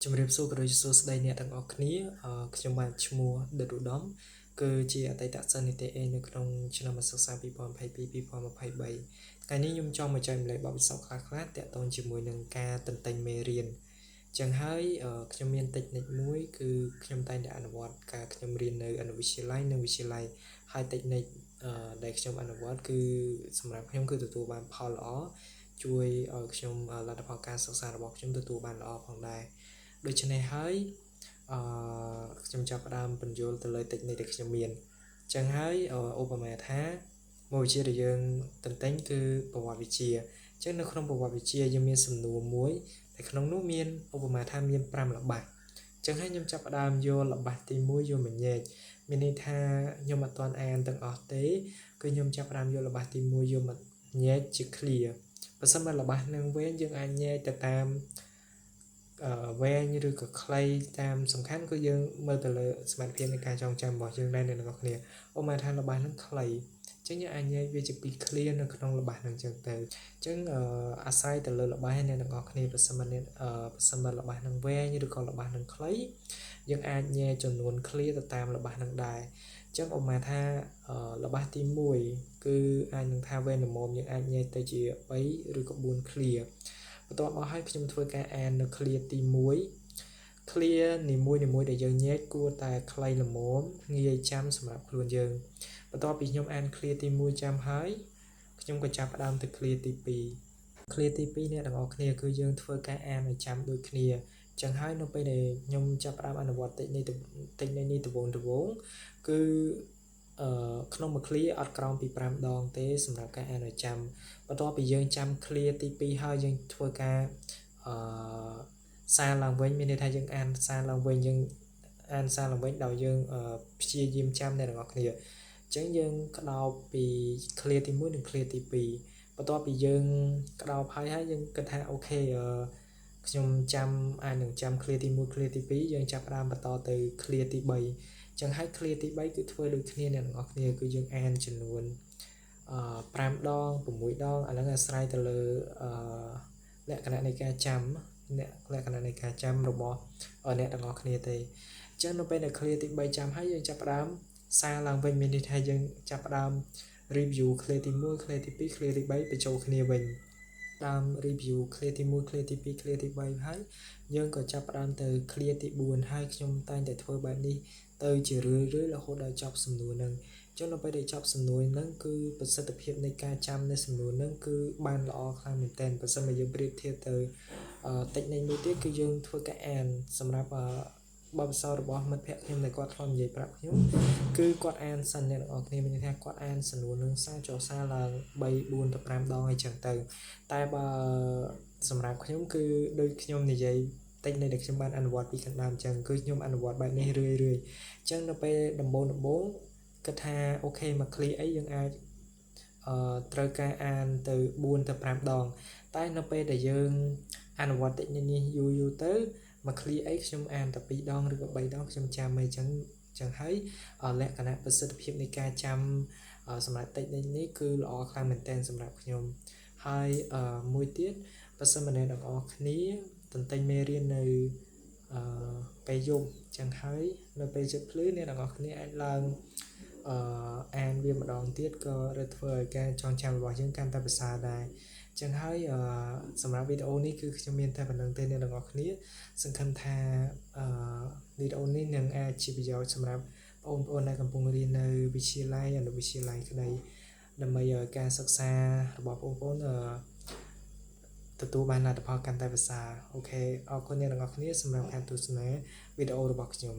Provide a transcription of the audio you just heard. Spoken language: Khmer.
ជំរាបសួរប្រិយសួស្តីអ្នកទាំងអស់គ្នាខ្ញុំបាទឈ្មោះដិតឧត្តមគឺជាអតីតសិស្សនិតិ A នៅក្នុងឆ្នាំសិក្សា2022-2023ថ្ងៃនេះខ្ញុំចង់មកចែកម្លែកបទពិសោធន៍ខ្លះៗទាក់ទងជាមួយនឹងការទន្ទិញមេរៀនចឹងហើយខ្ញុំមានតិចនិចមួយគឺខ្ញុំតែងតែអនុវត្តការខ្ញុំរៀននៅអនុវិទ្យាល័យនិងវិទ្យាល័យហើយតិចនិចដែលខ្ញុំអនុវត្តគឺសម្រាប់ខ្ញុំគឺទទួលបានផលល្អជួយឲ្យខ្ញុំលទ្ធផលការសិក្សារបស់ខ្ញុំទទួលបានល្អផងដែរដូច្នេះហើយខ្ញុំចាប់ផ្ដើមបញ្យល់ទៅលើតិចនិចដែលខ្ញុំមានចឹងហើយឧបមាថាមួយវិជ្ជាដែលយើងទន្ទិញគឺប្រវត្តិវិទ្យាចឹងនៅក្នុងប្រវត្តិវិទ្យាយើងមានសំណួរមួយតែក្នុងនោះមានឧបមាថាមាន5ល្បះចឹងហើយខ្ញុំចាប់ផ្ដើមយកល្បះទី1យកមកញែកមានន័យថាខ្ញុំអត់ទាន់អានទាំងអស់ទេគឺខ្ញុំចាប់ផ្ដើមយកល្បះទី1យកមកញែកជា clear បើសិនបើល្បះនឹងវែងយើងអាចញែកទៅតាមវែងឬក៏ខ្លីតាមសំខាន់គឺយើងមើលទៅលើសមត្ថភាពនៃការចងចាំរបស់យើងដែរអ្នកនរគ្នាឧបមាថាល្បះនឹងខ្លីអញ្ចឹងយើងអាចញែកវាជាពីរ clear នៅក្នុងល្បះនឹងអញ្ចឹងទៅអញ្ចឹងអាស្រ័យទៅលើល្បះអ្នកនរគ្នាប្រសិនបើល្បះនឹងវែងឬក៏ល្បះនឹងខ្លីយើងអាចញែកចំនួន clear ទៅតាមល្បះនឹងដែរអញ្ចឹងឧបមាថាល្បះទី1គឺអាចនឹងថាវែងល្មមយើងអាចញែកទៅជា3ឬក៏4 clearបន្ទាប់មកឲ្យខ្ញុំធ្វើការអាននៅ clear ទី1 clear នីមួយដែលយើងញែកគួរតែខ្លីល្មមងាយចាំសម្រាប់ខ្លួនយើងបន្ទាប់ពីខ្ញុំអាន clear ទី1ចាំហើយខ្ញុំក៏ចាប់ផ្ដើមទៅ clear ទី2 clear ទី2អ្នកទាំងអស់គ្នាគឺយើងធ្វើការអានឲ្យចាំដូចគ្នាចឹងហើយនៅពេលដែលខ្ញុំចាប់ផ្ដើមអនុវត្តតិចនេះដំបូងគឺក្នុងមួយ clear អត់ក្រោមពី5ដងទេសម្រាប់ការអានឲ្យចាំបន្ទាប់ពីយើងចាំ clear ទី2ហើយយើងធ្វើការសារឡើងវិញមានន័យថាយើងអានសារឡើងវិញដោយយើងព្យាយាមចាំអ្នកទាំងអស់គ្នាអញ្ចឹងយើងក្តោបពី clear ទី1និង clear ទី2បន្ទាប់ពីយើងក្តោបហើយយើងគិតថាអូខេខ្ញុំចាំអាចនឹងចាំ clear ទី1 clear ទី2យើងចាប់ផ្ដើមបន្តទៅ clear ទី3ចឹងហើយ clear ទី3គឺធ្វើដូចគ្នាអ្នកទាំងអស់គ្នាគឺយើងអានចំនួន5ដង6ដងអាហ្នឹងអាស្រ័យទៅលើលក្ខណៈនៃការចាំរបស់អ្នកទាំងអស់គ្នាទេអញ្ចឹងនៅពេលដែល clear ទី3ចាំហើយយើងចាប់ផ្ដើមសារឡើងវិញមានន័យថាយើងចាប់ផ្ដើម review clear ទី1 clear ទី2 clear ទី3បញ្ចូលគ្នាវិញតាម review clear ទី1 clear ទី2 clear ទី3ហើយយើងក៏ចាប់ផ្ដើមទៅ clear ទី4ហើយខ្ញុំតែងតែធ្វើបែបនេះទៅជារឿយរហូតដល់ចប់សំណួរហ្នឹងចឹងនៅពេលដែលចប់សំណួរហ្នឹងគឺប្រសិទ្ធភាពនៃការចាំនៅសំណួរហ្នឹងគឺបានល្អខ្លាំងមែនទែនបើសិនមកយើងប្រៀបធៀបទៅតិចនៃមួយទៀតគឺយើងធ្វើការអានសម្រាប់បទពិសោធន៍របស់មិត្តភក្តិខ្ញុំដែលគាត់ធ្លាប់និយាយប្រាប់ខ្ញុំគឺគាត់អានសិនអ្នកនរគ្នាមានន័យថាគាត់អានសំណួរនឹងសារចោលសារឡើង3 4ទៅ5ដងអីចឹងទៅតែបើសម្រាប់ខ្ញុំគឺដូចខ្ញុំនិយាយតិចនៃដែលខ្ញុំបានអនុវត្តពីខាងដើមចឹងគឺខ្ញុំអនុវត្តបែបនេះរឿយអញ្ចឹងនៅពេលដំបូងគិតថាអូខេមក clear អីយើងអាចត្រូវការអានទៅ4ទៅ5ដងតែនៅពេលដែលយើងអនុវត្តតិចនេះយូរទៅមក clear អីខ្ញុំអានតែ2ដងឬក៏3ដងខ្ញុំចាំអីចឹងហើយលក្ខណៈប្រសិទ្ធភាពនៃការចាំសម្រាប់តិចនេះគឺល្អខ្លាំងមែនទែនសម្រាប់ខ្ញុំហើយមួយទៀតបើសិនមកអ្នកទាំងអស់គ្នាទន្ទិញមេរៀននៅពេលយប់ចឹងហើយនៅពេលជិតភ្លឺអ្នកទាំងអស់គ្នាអាចឡើងអានវាម្ដងទៀតក៏រឹតធ្វើឲ្យការចងចាំរបស់យើងកាន់តែប្រសើរដែរចឹងហើយសម្រាប់វីដេអូនេះគឺខ្ញុំមានតែប៉ុណ្្នឹងទេអ្នកទាំងអស់គ្នាសង្ឃឹមថាវីដេអូនេះនឹងអាចជាប្រយោជន៍សម្រាប់បងប្អូនដែលកំពុងរៀននៅវិទ្យាល័យអនុវិទ្យាល័យក្តីដើម្បីឲ្យការសិក្សារបស់បងប្អូនទទួលបានលទ្ធផលកាន់តែប្រសើរអូខេអរគុណអ្នកទាំងអស់គ្នាសម្រាប់ការទស្សនាវីដេអូរបស់ខ្ញុំ